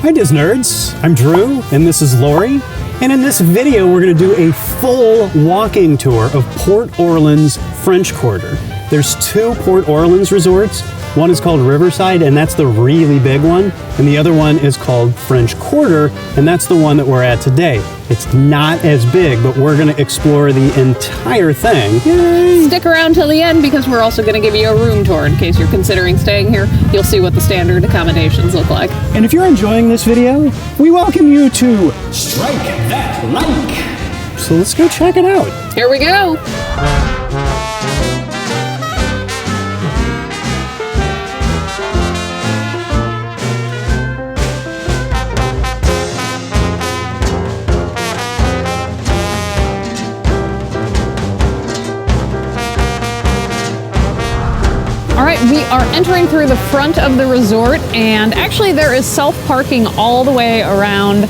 Hi Dis Nerds, I'm Drew and this is Lori, and in this video we're going to do a full walking tour of Port Orleans French Quarter. There's two Port Orleans resorts. One is called Riverside, and that's the really big one, and the other one is called French Quarter, and that's the one that we're at today. It's not as big, but we're going to explore the entire thing. Yay! Stick around till the end because we're also going to give you a room tour in case you're considering staying here. You'll see what the standard accommodations look like. And if you're enjoying this video, we welcome you to strike that like. So let's go check it out. Here we go. We are entering through the front of the resort, and actually there is self-parking all the way around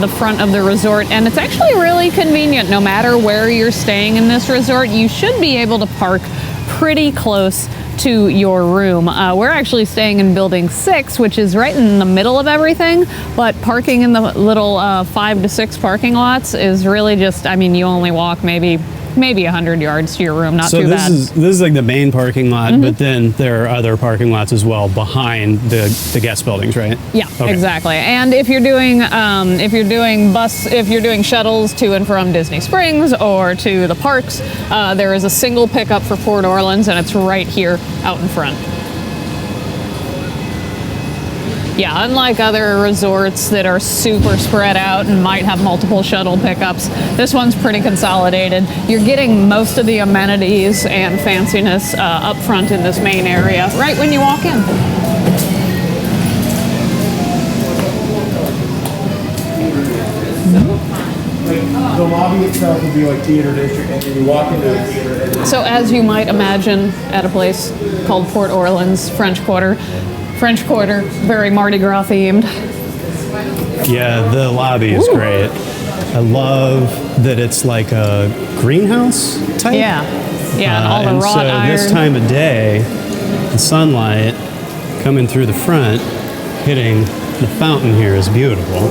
the front of the resort, and it's actually really convenient. No matter where you're staying in this resort, you should be able to park pretty close to your room. We're actually staying in building 6, which is right in the middle of everything, but parking in the little 5 to 6 parking lots is really just, I mean, you only walk maybe 100 yards to your room, not too bad. So this is like the main parking lot, but then there are other parking lots as well behind the guest buildings, right? Yeah, okay. Exactly. And if you're doing shuttles to and from Disney Springs or to the parks, there is a single pickup for Port Orleans, and it's right here out in front. Yeah, unlike other resorts that are super spread out and might have multiple shuttle pickups, this one's pretty consolidated. You're getting most of the amenities and fanciness up front in this main area right when you walk in. The lobby itself would be like theater district, and then you walk into a theater. So as you might imagine at a place called Port Orleans French Quarter, very Mardi Gras themed. Yeah, the lobby is great. I love that it's like a greenhouse type. Yeah, and all the wrought iron. This time of day, the sunlight coming through the front, hitting the fountain here is beautiful.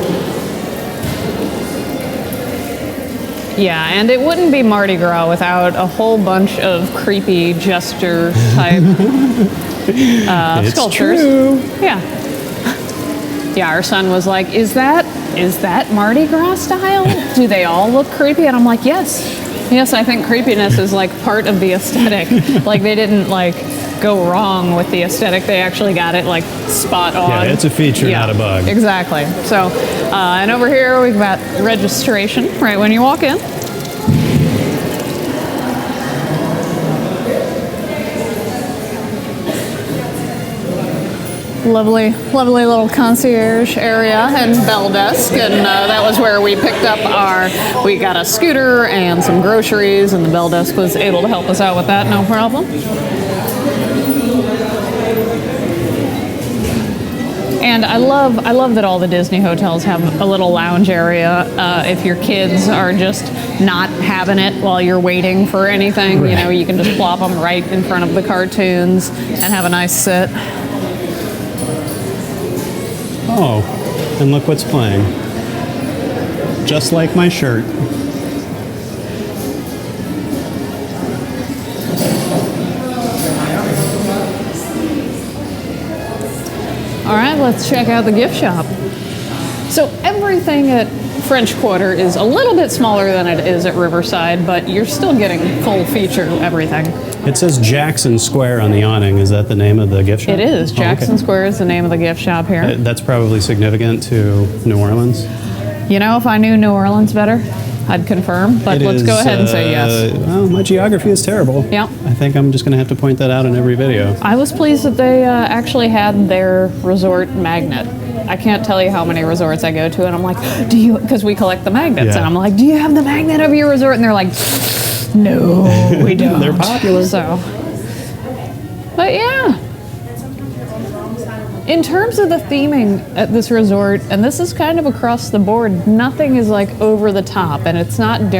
Yeah, and it wouldn't be Mardi Gras without a whole bunch of creepy jester type sculptures. True. Yeah, our son was like, is that Mardi Gras style? Do they all look creepy? And I'm like, yes, I think creepiness is like part of the aesthetic. Like they didn't like go wrong with the aesthetic. They actually got it like spot on. Yeah, it's a feature, not a bug. Exactly. So, and over here we've got registration right when you walk in. Lovely little concierge area and bell desk, and that was where we picked up we got a scooter and some groceries, and the bell desk was able to help us out with that, no problem. And I love that all the Disney hotels have a little lounge area. If your kids are just not having it while you're waiting for anything, you know, you can just plop them right in front of the cartoons and have a nice sit. Oh, and look what's playing. Just like my shirt. All right, let's check out the gift shop. So everything at French Quarter is a little bit smaller than it is at Riverside, but you're still getting full feature everything. It says Jackson Square on the awning. Is that the name of the gift shop? It is. Jackson Square is the name of the gift shop here. That's probably significant to New Orleans. You know, if I knew New Orleans better, I'd confirm, but let's go ahead and say yes. Well, my geography is terrible. Yeah. I think I'm just going to have to point that out in every video. I was pleased that they actually had their resort magnet. I can't tell you how many resorts I go to, and I'm like, because we collect the magnets, and I'm like, do you have the magnet of your resort? And they're like, no, we don't. They're popular. So, but yeah. In terms of the theming at this resort, and this is kind of across the board, nothing is like over the top, and it's not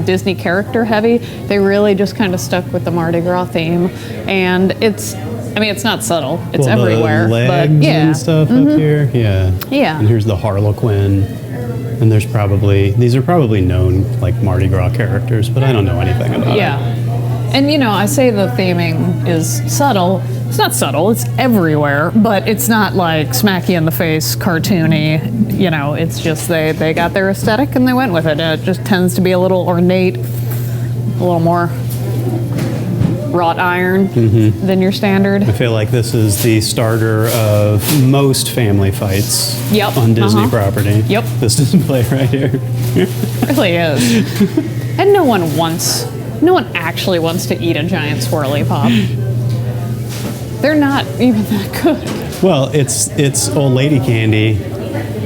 Disney character heavy. They really just kind of stuck with the Mardi Gras theme, and it's I mean, it's not subtle. It's Well, everywhere. the legs but yeah. and stuff up here. Yeah. Yeah. And here's the Harlequin. And these are probably known like Mardi Gras characters, but I don't know anything about Yeah. And I say the theming is subtle. It's not subtle, it's everywhere, but it's not like smacky in the face, cartoony. It's just they got their aesthetic and they went with it. It just tends to be a little ornate, a little more wrought iron than your standard. I feel like this is the starter of most family fights Yep. on Disney property. Yep. This display right here. It really is. And no one actually wants to eat a giant swirly pop. They're not even that good. Well, it's old lady candy,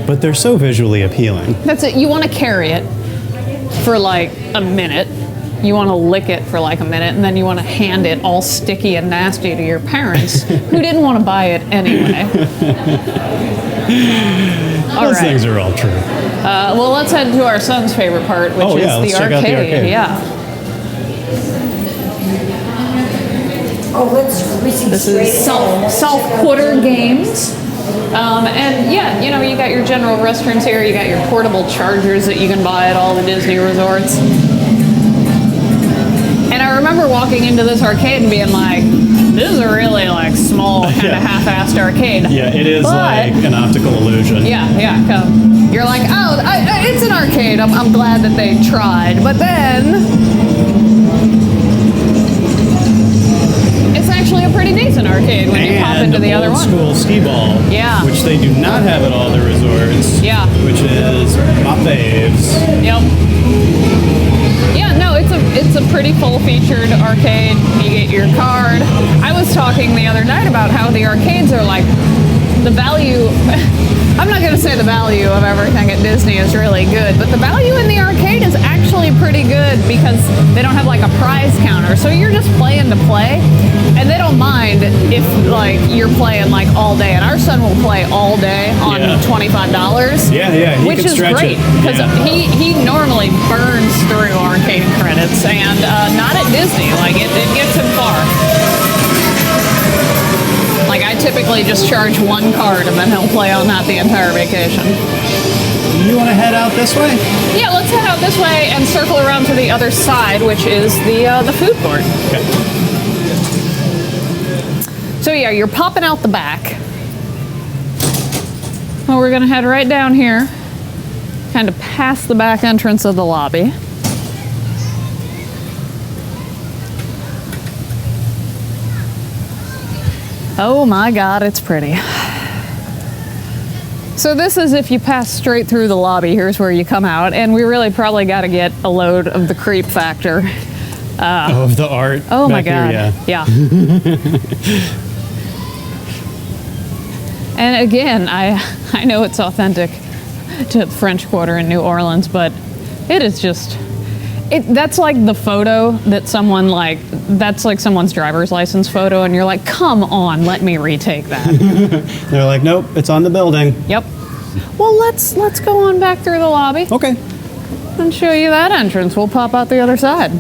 but they're so visually appealing. That's it. You want to carry it for like a minute. You want to lick it for like a minute, and then you want to hand it all sticky and nasty to your parents who didn't want to buy it anyway. Those things are all true. Well, let's head to our son's favorite part, which is let's the check out the arcade. Yeah. This is self-quarter games. And yeah, you got your general restrooms here. You got your portable chargers that you can buy at all the Disney resorts. And I remember walking into this arcade and being like, this is a really like small kind of half-assed arcade. Yeah, it is like an optical illusion. Yeah. You're like, oh, it's an arcade. I'm glad that they tried. But then it's actually a pretty decent arcade when you pop into the other one. Old school skee ball. Yeah. Which they do not have at all the resorts. Yeah. Which is my faves. Yep. Yeah, no, it's a pretty full-featured arcade. You get your card. I was talking the other night about how the arcades are like the value. I'm not going to say the value of everything at Disney is really good, but the value in the arcade is actually pretty good because they don't have like a prize counter. So you're just playing to play, and they don't mind if like you're playing like all day. And our son will play all day on $25. Yeah, which is great because he normally burns through arcade credits, and not at Disney. Like it gets him far. Like I typically just charge one card and then he'll play on that the entire vacation. You want to head out this way? Yeah, let's head out this way and circle around to the other side, which is the food court. Okay. So yeah, you're popping out the back. Well, we're gonna head right down here, kind of past the back entrance of the lobby. Oh my God, it's pretty. So this is if you pass straight through the lobby, here's where you come out, and we really probably got to get a load of the creep factor. Of the art. Oh my God. Here, yeah. And again, I know it's authentic to the French Quarter in New Orleans, but it is just, that's like the photo that someone like, that's like someone's driver's license photo, and you're like, come on, let me retake that. They're like, nope, it's on the building. Yep. Well, let's go on back through the lobby. Okay. And show you that entrance. We'll pop out the other side.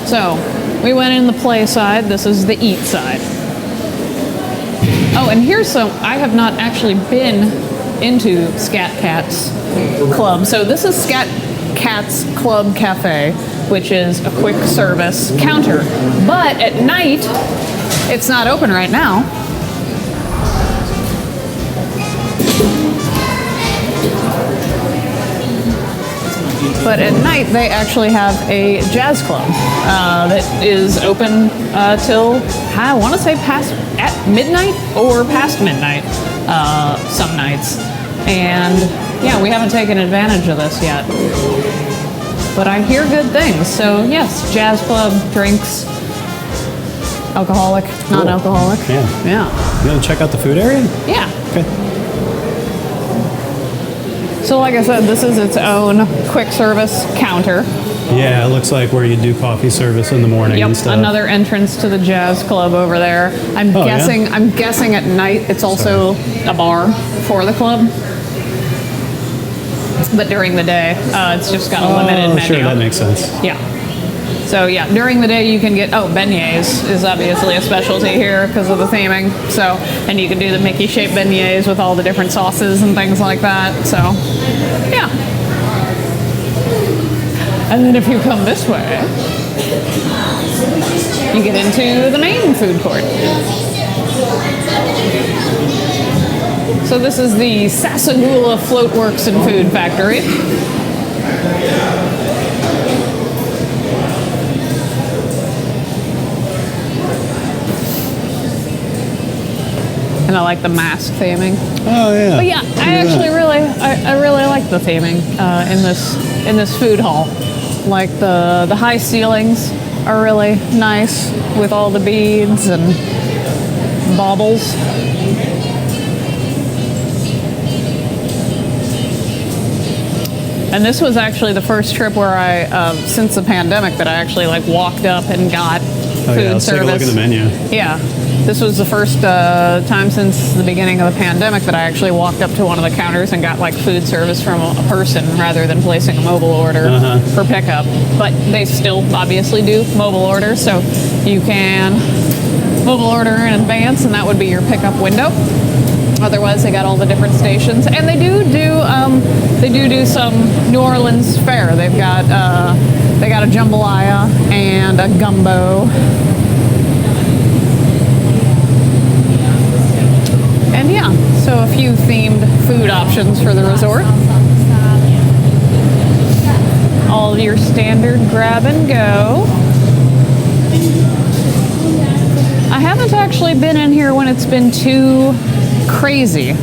So, we went in the play side. This is the eat side. Oh, and here's some, I have not actually been into Scat Cat's Club. So this is Scat Cat's Club Cafe, which is a quick service counter. But at night, it's not open right now. But at night, they actually have a jazz club that is open till, I want to say at midnight or past midnight some nights. And yeah, we haven't taken advantage of this yet. But I hear good things. So yes, jazz club, drinks, alcoholic, non-alcoholic. Yeah. Yeah. You want to check out the food area? Yeah. Okay. So like I said, this is its own quick service counter. Yeah, it looks like where you do coffee service in the morning and stuff. Another entrance to the jazz club over there. I'm guessing at night it's also a bar for the club. But during the day, it's just got a limited menu. Sure, that makes sense. Yeah. So yeah, during the day you can get, beignets is obviously a specialty here because of the theming. So, and you can do the Mickey-shaped beignets with all the different sauces and things like that. So, yeah. And then if you come this way, you get into the main food court. So this is the Sasagula Floatworks and Food Factory. And I like the mask theming. Oh yeah. But yeah, I really like the theming in this food hall. Like the high ceilings are really nice with all the beads and baubles. And this was actually the first trip where I, since the pandemic, that I actually like walked up and got food let's service. take a look at the menu. Yeah, this was the first time since the beginning of the pandemic that I actually walked up to one of the counters and got like food service from a person rather than placing a mobile order for pickup. But they still obviously do mobile order, so you can mobile order in advance, and that would be your pickup window. Otherwise, they got all the different stations, and they do some New Orleans fare. They got a jambalaya and a gumbo, and yeah, so a few themed food options for the resort. All your standard grab and go. I haven't actually been in here when it's been too crazy.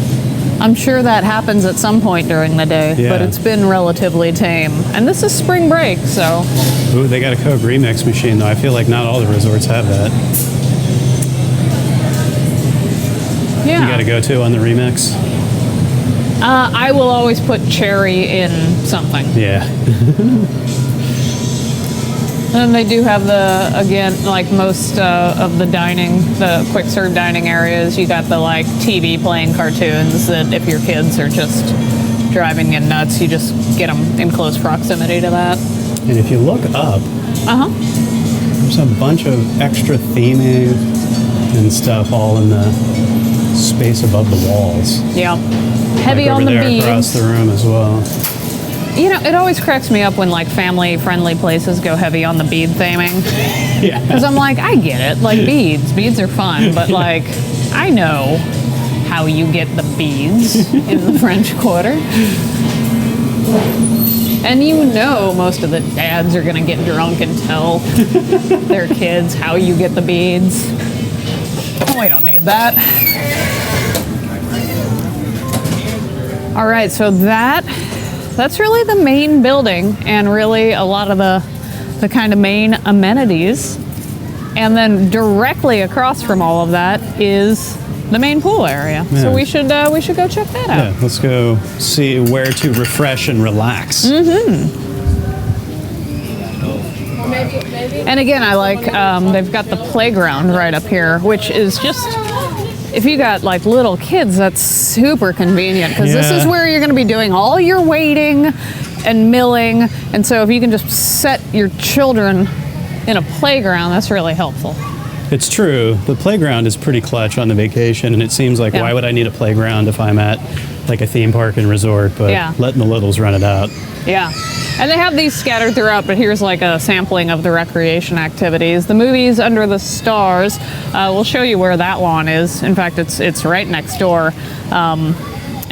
I'm sure that happens at some point during the day, but it's been relatively tame. And this is spring break, so. Ooh, they got a Coke remix machine though. I feel like not all the resorts have that. Yeah. You got to go to on the remix? I will always put cherry in something. Yeah. And they do have like most of the dining, the quick serve dining areas, you got the like TV playing cartoons that if your kids are just driving you nuts, you just get them in close proximity to that. And if you look up, there's a bunch of extra theming and stuff all in the space above the walls. Yeah. Heavy on the beads. Across the room as well. You know, it always cracks me up when like family-friendly places go heavy on the bead theming. Yeah. Because I'm like, I get it. Like beads are fun, but like, I know how you get the beads in the French Quarter. And you know most of the dads are gonna get drunk and tell their kids how you get the beads. Oh, we don't need that. All right, so that's really the main building and really a lot of the kind of main amenities. And then directly across from all of that is the main pool area. Yeah. So we should go check that out. Yeah, let's go see where to refresh and relax. And again, I like they've got the playground right up here, which is just, if you got like little kids, that's super convenient because this is where you're going to be doing all your waiting and milling. And so if you can just set your children in a playground, that's really helpful. It's true. The playground is pretty clutch on the vacation, and it seems like why would I need a playground if I'm at like a theme park and resort, but letting the littles run it out. Yeah. And they have these scattered throughout, but here's like a sampling of the recreation activities. The Movies Under the Stars, we'll show you where that lawn is. In fact, it's right next door,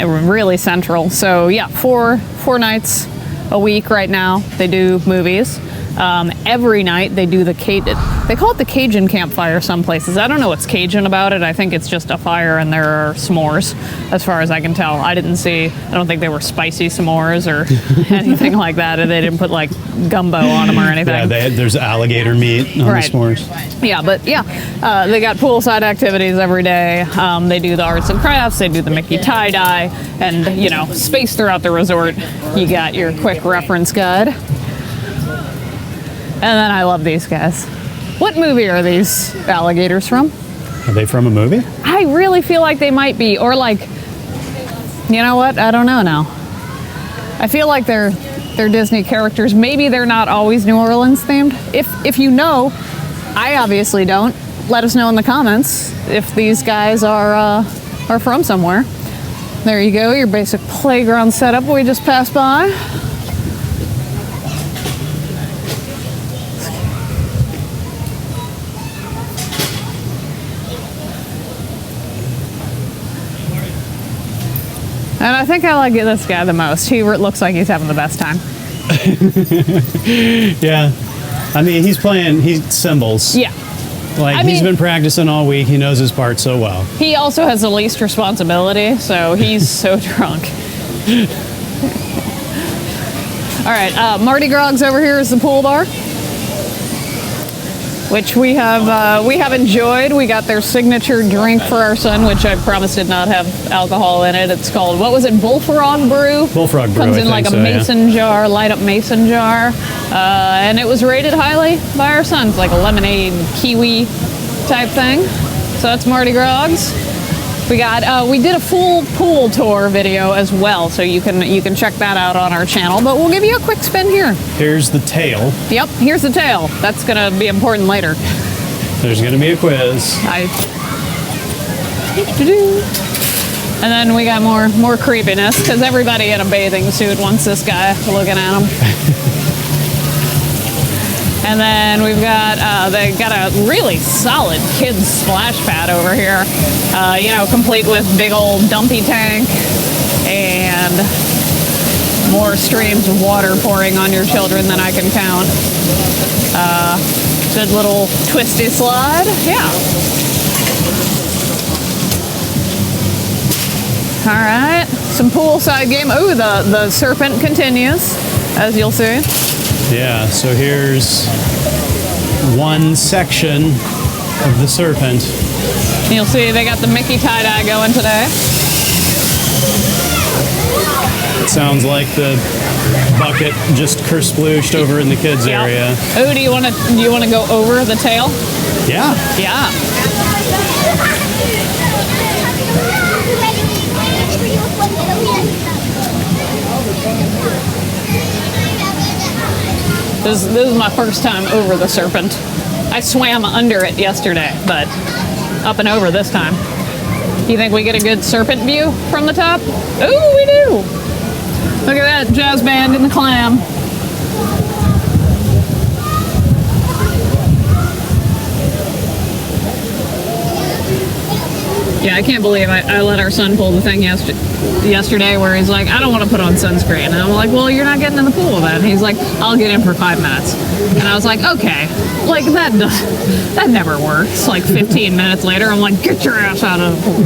really central. So yeah, four nights a week right now they do movies. Every night they do they call it the Cajun Campfire some places. I don't know what's Cajun about it. I think it's just a fire and there are s'mores, as far as I can tell. I don't think they were spicy s'mores or anything like that. And they didn't put like gumbo on them or anything. Yeah, there's alligator meat on the s'mores. Yeah, but they got poolside activities every day. They do the arts and crafts. They do the Mickey tie-dye. And, spaced throughout the resort, you got your quick reference guide. And then I love these guys. What movie are these alligators from? Are they from a movie? I really feel like they might be. Or like, you know what? I don't know now. I feel like they're they're Disney characters. Maybe they're not always New Orleans themed. If you know, I obviously don't. Let us know in the comments if these guys are from somewhere. There you go, your basic playground setup we just passed by. And I think I like this guy the most. He looks like he's having the best time. Yeah. I mean, he's cymbals. Yeah. Like, he's been practicing all week. He knows his part so well. He also has the least responsibility, so he's so drunk. All right, Mardi Gras over here is the pool bar, which we have enjoyed. We got their signature drink for our son, which I promised did not have alcohol in it. It's called, what was it, Bullfrog Brew? Bullfrog Brew, Comes in like a mason jar, light up mason jar. And it was rated highly by our sons, like a lemonade, kiwi type thing. So that's Mardi Gras. We did a full pool tour video as well, so you can check that out on our channel. But we'll give you a quick spin here. Here's the tail. Yep, here's the tail. That's gonna be important later. There's gonna be a quiz. And then we got more creepiness because everybody in a bathing suit wants this guy looking at them. And then we've got, they got a really solid kids splash pad over here. Complete with big old dumpy tank and more streams of water pouring on your children than I can count. Good little twisty slide, yeah. All right, some poolside game. Oh, the serpent continues, as you'll see. Yeah, so here's one section of the serpent. You'll see they got the Mickey tie-dye going today. It sounds like the bucket just kersplooshed over in the kids' area. Oh, do you want to go over the tail? Yeah. Yeah. This is my first time over the serpent. I swam under it yesterday, but up and over this time. Do you think we get a good serpent view from the top? Oh, we do! Look at that jazz band in the clam. Yeah, I can't believe I let our son pull the thing yesterday where he's like, I don't want to put on sunscreen. And I'm like, well, you're not getting in the pool then. And he's like, I'll get in for 5 minutes. And I was like, okay, like that never works. Like 15 minutes later, I'm like, get your ass out of the pool.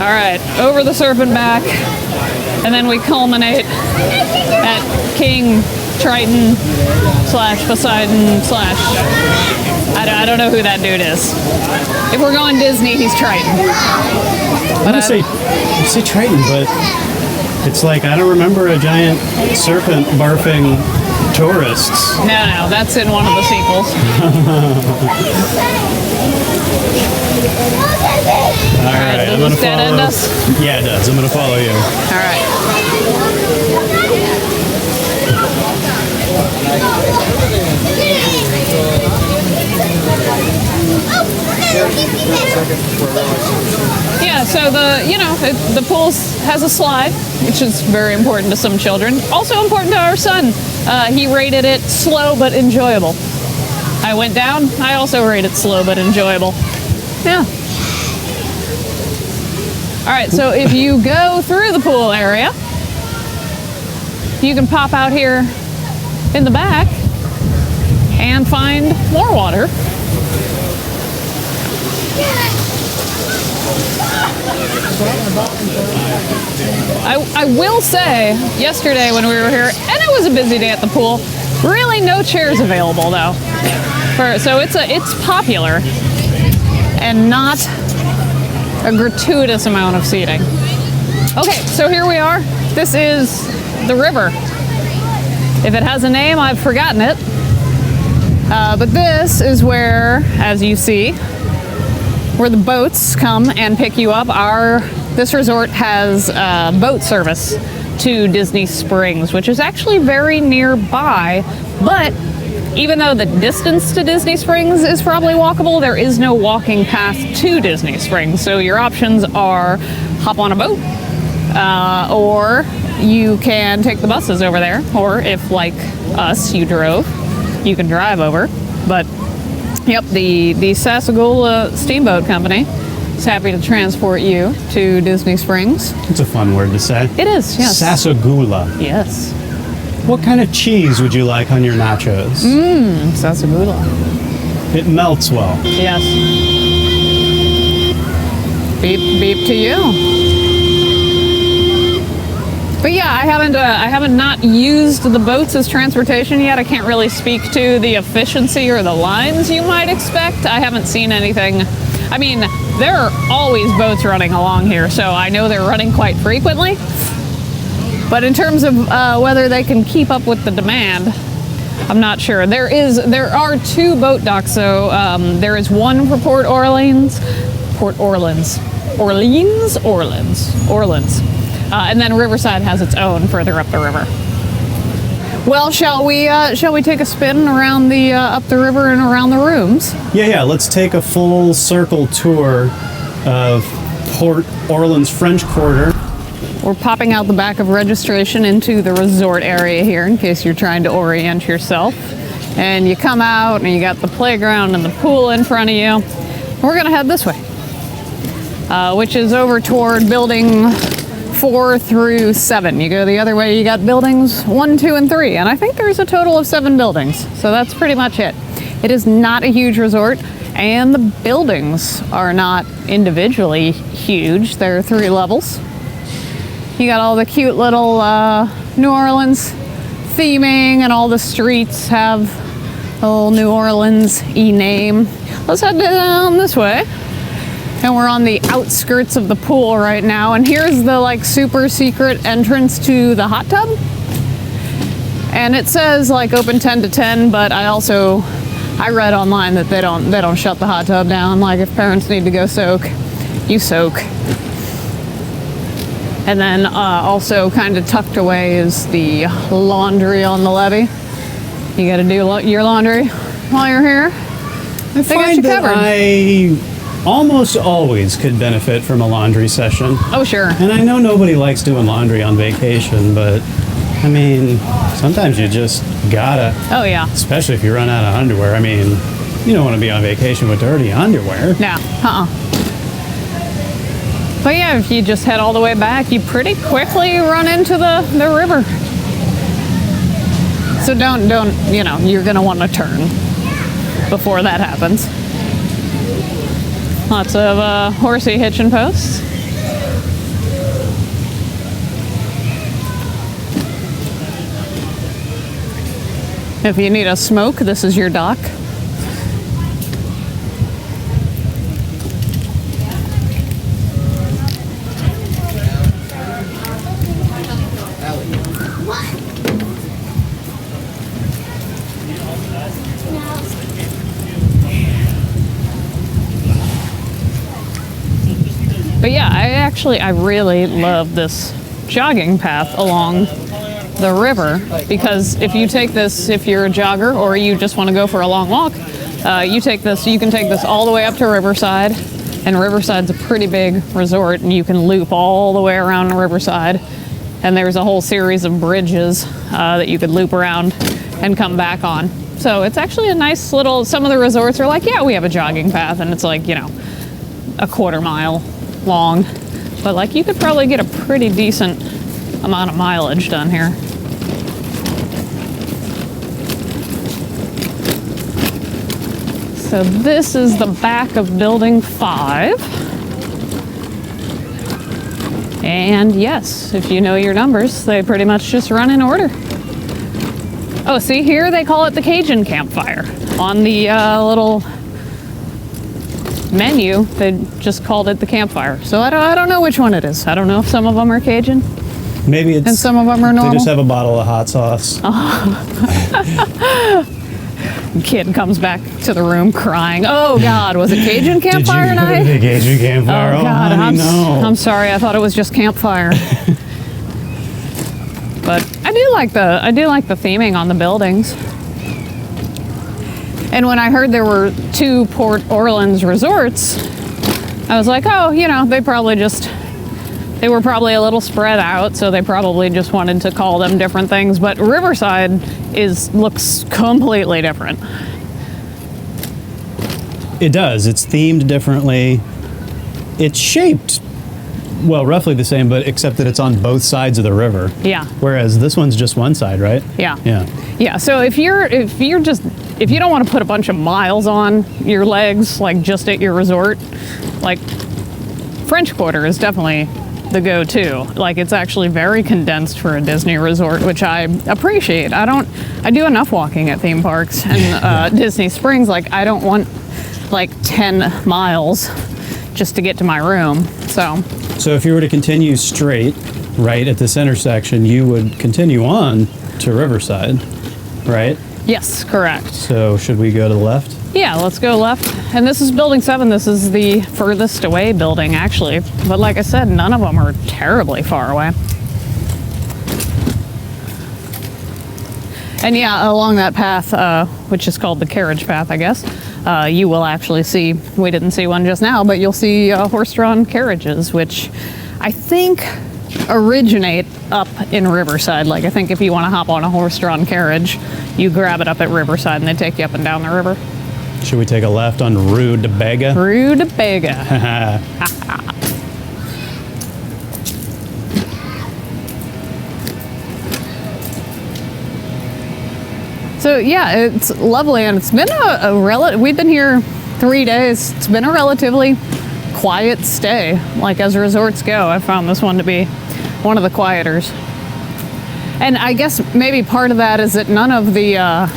All right, over the serpent back. And then we culminate at King Triton / Poseidon / I don't know who that dude is. If we're going Disney, he's Triton. I say Triton, but it's like I don't remember a giant serpent barfing tourists. No, that's in one of the sequels. All right, I'm gonna dead end follow. us? Yeah, it does. I'm gonna follow you. All right. Yeah, so the pool has a slide, which is very important to some children. Also important to our son. He rated it slow but enjoyable. I went down. I also rated slow but enjoyable. Yeah. All right, so if you go through the pool area, you can pop out here in the back and find more water. I will say, yesterday when we were here, and it was a busy day at the pool, really no chairs available though. So it's popular and not a gratuitous amount of seating. Okay, so here we are. This is the river. If it has a name, I've forgotten it. But this is where, as you see, where the boats come and pick you up. This resort has boat service to Disney Springs, which is actually very nearby, but even though the distance to Disney Springs is probably walkable, there is no walking path to Disney Springs. So your options are hop on a boat, or you can take the buses over there, or if, like us, you drove, you can drive over. But, yep, the Sassagoula Steamboat Company is happy to transport you to Disney Springs. It's a fun word to say. It is, yes. Sassagoula. Yes. What kind of cheese would you like on your nachos? Sassagoula. It melts well. Yes. Beep, beep to you. But yeah, I haven't not used the boats as transportation yet. I can't really speak to the efficiency or the lines you might expect. I haven't seen anything. I mean, there are always boats running along here, so I know they're running quite frequently. But in terms of whether they can keep up with the demand, I'm not sure. There are 2 boat docks, so there is one for Port Orleans, and then Riverside has its own further up the river. Well, shall we take a spin around the up the river and around the rooms? Yeah. Let's take a full circle tour of Port Orleans French Quarter. We're popping out the back of registration into the resort area here in case you're trying to orient yourself. And you come out and you got the playground and the pool in front of you. We're gonna head this way, which is over toward building 4 through 7. You go the other way, you got buildings 1, 2, and 3. And I think there's a total of 7 buildings. So that's pretty much it. It is not a huge resort, and the buildings are not individually huge. There are 3 levels. You got all the cute little New Orleans theming, and all the streets have a little New Orleans-y name. Let's head down this way. And we're on the outskirts of the pool right now. And here's the super secret entrance to the hot tub. And it says open 10 to 10, but I read online that they don't shut the hot tub down. If parents need to go soak, you soak. And then also kind of tucked away is the laundry on the levee. You got to do your laundry while you're here. I find that I almost always could benefit from a laundry session. Oh, sure. And I know nobody likes doing laundry on vacation, but I mean, sometimes you just gotta. Oh, yeah. Especially if you run out of underwear. I mean, you don't want to be on vacation with dirty underwear. No, But yeah, if you just head all the way back, you pretty quickly run into the river. So don't, you're gonna want to turn before that happens. Lots of horsey hitching posts. If you need a smoke, this is your dock. But yeah, I really love this jogging path along the river, because if you take this, if you're a jogger or you just want to go for a long walk, you can take this all the way up to Riverside, and Riverside's a pretty big resort, and you can loop all the way around Riverside, and there's a whole series of bridges that you could loop around and come back on. So it's actually a nice little, some of the resorts are yeah, we have a jogging path, and it's a quarter mile long, but you could probably get a pretty decent amount of mileage done here. So this is the back of building 5. And yes, if you know your numbers, they pretty much just run in order. Oh, see here they call it the Cajun Campfire. On the little menu, they just called it the Campfire. So I don't know which one it is. I don't know if some of them are Cajun. Maybe it's... And some of them are normal. They just have a bottle of hot sauce. Kid comes back to the room crying. Oh God, was it Cajun Campfire night? The Cajun Campfire. Oh God, honey, no. I'm sorry. I thought it was just campfire. But I do like the theming on the buildings. And when I heard there were 2 Port Orleans resorts, I was like, oh, you know, they were probably a little spread out, so they probably just wanted to call them different things. But Riverside looks completely different. It does. It's themed differently. It's shaped, well, roughly the same, but except that it's on both sides of the river. Yeah. Whereas this one's just one side, right? Yeah. Yeah. Yeah. So if you don't want to put a bunch of miles on your legs, like just at your resort, like French Quarter is definitely the go-to. Like, it's actually very condensed for a Disney resort, which I appreciate. I do enough walking at theme parks and Disney Springs. Like, I don't want like 10 miles just to get to my room. So if you were to continue straight right at this intersection, you would continue on to Riverside, right? yes, correct. So should we go to the left? Yeah, let's go left. And this is building 7. This is the furthest away building, actually. But like I said, none of them are terribly far away. And yeah, along that path, which is called the Carriage Path, I guess, you will actually see, we didn't see one just now, but you'll see horse-drawn carriages, which I think originate up in Riverside. Like, I think if you want to hop on a horse-drawn carriage, you grab it up at Riverside and they take you up and down the river. Should we take a left on Rue de Bega? Rue de Bega. So yeah, it's lovely, and it's been we've been here 3 days. It's been a relatively quiet stay. Like, as resorts go, I found this one to be one of the quieters. And I guess maybe part of that is that none of the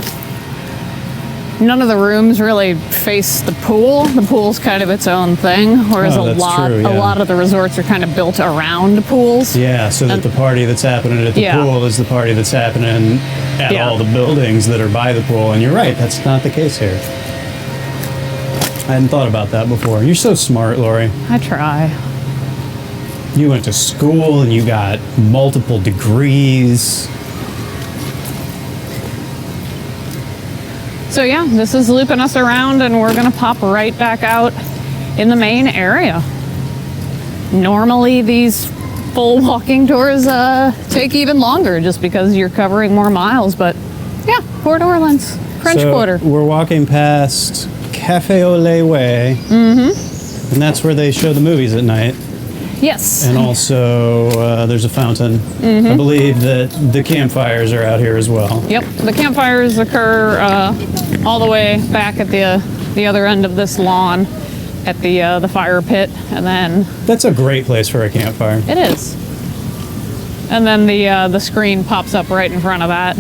rooms really face the pool. The pool's kind of its own thing, whereas a lot of the resorts are kind of built around pools. Yeah, so that the party that's happening at the pool is the party that's happening at all the buildings that are by the pool. And you're right, that's not the case here. I hadn't thought about that before. You're so smart, Lori. I try. You went to school and you got multiple degrees. So yeah, this is looping us around, and we're gonna pop right back out in the main area. Normally these full walking tours take even longer just because you're covering more miles, but yeah, Port Orleans, French Quarter. We're walking past Cafe au Lait Way, and that's where they show the movies at night. Yes. And also, there's a fountain. I believe that the campfires are out here as well. Yep, the campfires occur all the way back at the other end of this lawn at the fire pit, and then... That's a great place for a campfire. It is. And then the screen pops up right in front of that.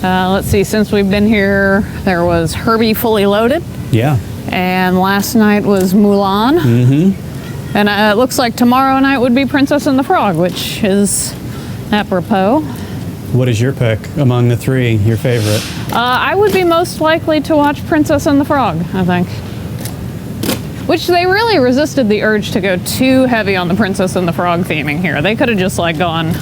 Let's see, since we've been here, there was Herbie Fully Loaded. Yeah. And last night was Mulan. And it looks like tomorrow night would be Princess and the Frog, which is apropos. What is your pick among the 3, your favorite? I would be most likely to watch Princess and the Frog, I think. Which they really resisted the urge to go too heavy on the Princess and the Frog theming here. They could have just like gone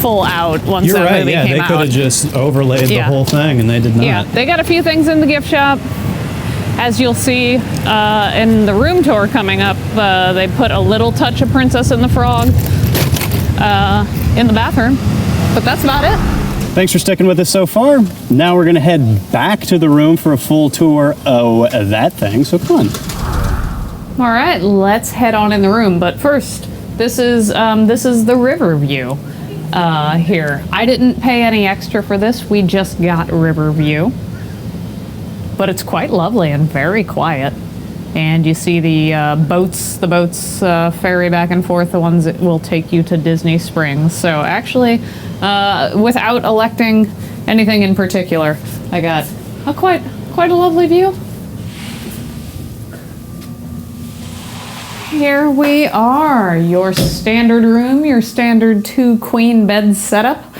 full out once You're that right, movie yeah, came out. they could have just overlaid the whole thing, and they did not. Yeah, they got a few things in the gift shop. As you'll see in the room tour coming up, they put a little touch of Princess and the Frog in the bathroom. But that's about it. Thanks for sticking with us so far. Now we're going to head back to the room for a full tour of that thing, so come on. All right, let's head on in the room. But first, this is the river view here. I didn't pay any extra for this. We just got river view. But it's quite lovely and very quiet. And you see the boats ferry back and forth, the ones that will take you to Disney Springs. So actually, without electing anything in particular, I got quite a lovely view. Here we are, your standard room, your standard 2 queen bed setup.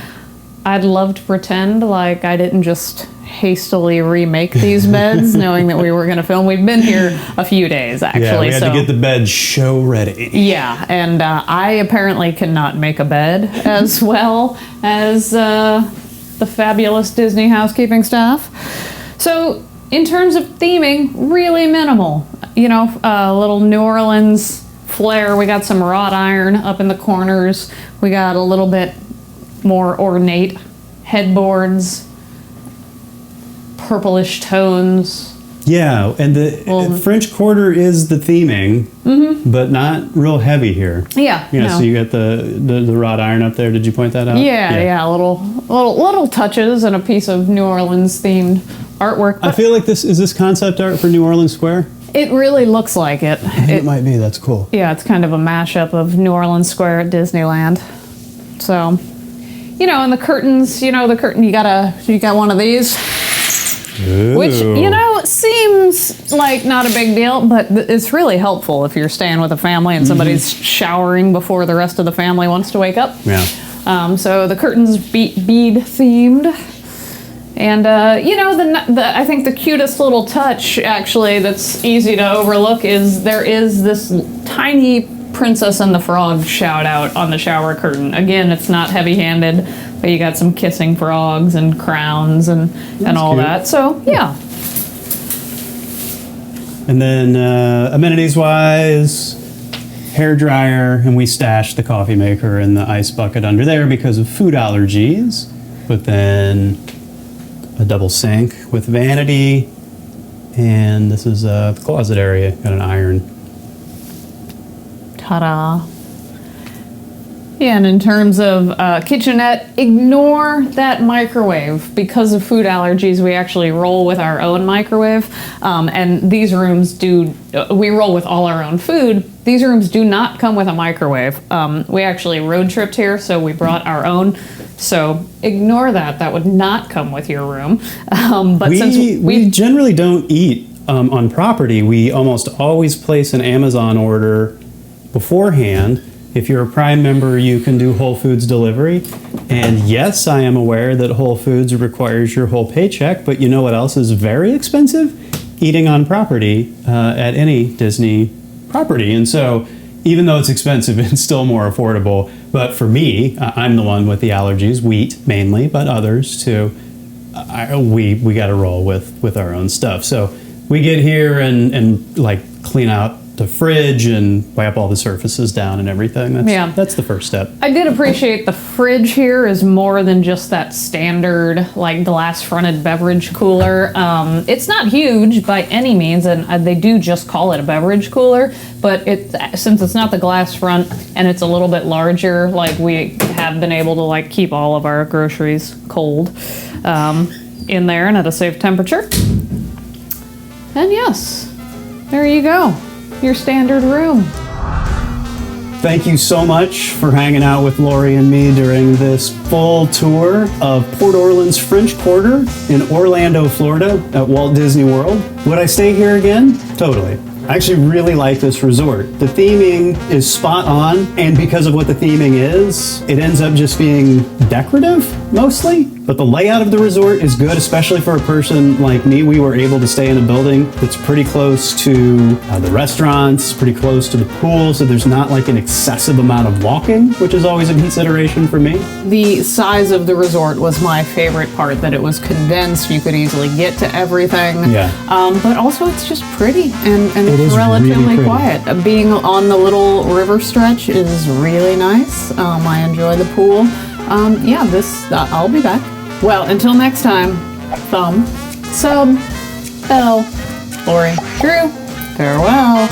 I'd love to pretend like I didn't just hastily remake these beds, knowing that we were going to film. We've been here a few days, actually. Yeah, we had to get the bed show ready. Yeah, and I apparently cannot make a bed as well as the fabulous Disney housekeeping staff. So, in terms of theming, really minimal. You know, a little New Orleans flair. We got some wrought iron up in the corners. We got a little bit more ornate headboards, purplish tones. Yeah, and the French Quarter is the theming, but not real heavy here. Yeah, no. So you got the wrought iron up there. Did you point that out? Yeah, little touches and a piece of New Orleans themed artwork. I feel like this concept art for New Orleans Square. It really looks like it. It might be. That's cool. Yeah, it's kind of a mashup of New Orleans Square at Disneyland. So, you know, and the curtains. You know, the curtain. You got one of these. Ooh. Which, you know, seems like not a big deal, but it's really helpful if you're staying with a family and somebody's showering before the rest of the family wants to wake up. Yeah. So the curtains bead themed. And, you know, I think the cutest little touch, actually, that's easy to overlook is there is this tiny Princess and the Frog shout out on the shower curtain. Again, it's not heavy-handed, but you got some kissing frogs and crowns and all cute. that. So, yeah. And then amenities-wise, hair dryer, and we stashed the coffee maker in the ice bucket under there because of food allergies. But then a double sink with vanity, and this is the closet area. Got an iron. Ta-da. Yeah, and in terms of kitchenette, ignore that microwave. Because of food allergies, we actually roll with our own microwave. And these rooms we roll with all our own food. These rooms do not come with a microwave. We actually road tripped here, so we brought our own. So ignore that. That would not come with your room. But since we generally don't eat on property, we almost always place an Amazon order beforehand. If you're a Prime member, you can do Whole Foods delivery. And yes, I am aware that Whole Foods requires your whole paycheck, but you know what else is very expensive? Eating on property at any Disney property. And so even though it's expensive, it's still more affordable. But for me, I'm the one with the allergies, wheat mainly, but others too. We got to roll with our own stuff. So we get here and like clean out the fridge and wipe all the surfaces down and everything. That's the first step. I did appreciate the fridge here is more than just that standard like glass fronted beverage cooler. It's not huge by any means, and they do just call it a beverage cooler, but since it's not the glass front and it's a little bit larger, like we have been able to like keep all of our groceries cold in there and at a safe temperature. And yes, there you go. Your standard room. Thank you so much for hanging out with Lori and me during this full tour of Port Orleans French Quarter in Orlando, Florida at Walt Disney World. Would I stay here again? Totally. I actually really like this resort. The theming is spot on, and because of what the theming is, it ends up just being decorative, mostly. But the layout of the resort is good, especially for a person like me. We were able to stay in a building that's pretty close to the restaurants, pretty close to the pool, so there's not like an excessive amount of walking, which is always a consideration for me. The size of the resort was my favorite part, that it was condensed, you could easily get to everything. Yeah. But also it's just pretty and it is relatively really quiet. Being on the little river stretch is really nice. I enjoy the pool. I'll be back. Well, until next time, thumb, sub, bell, Lori, Drew, farewell.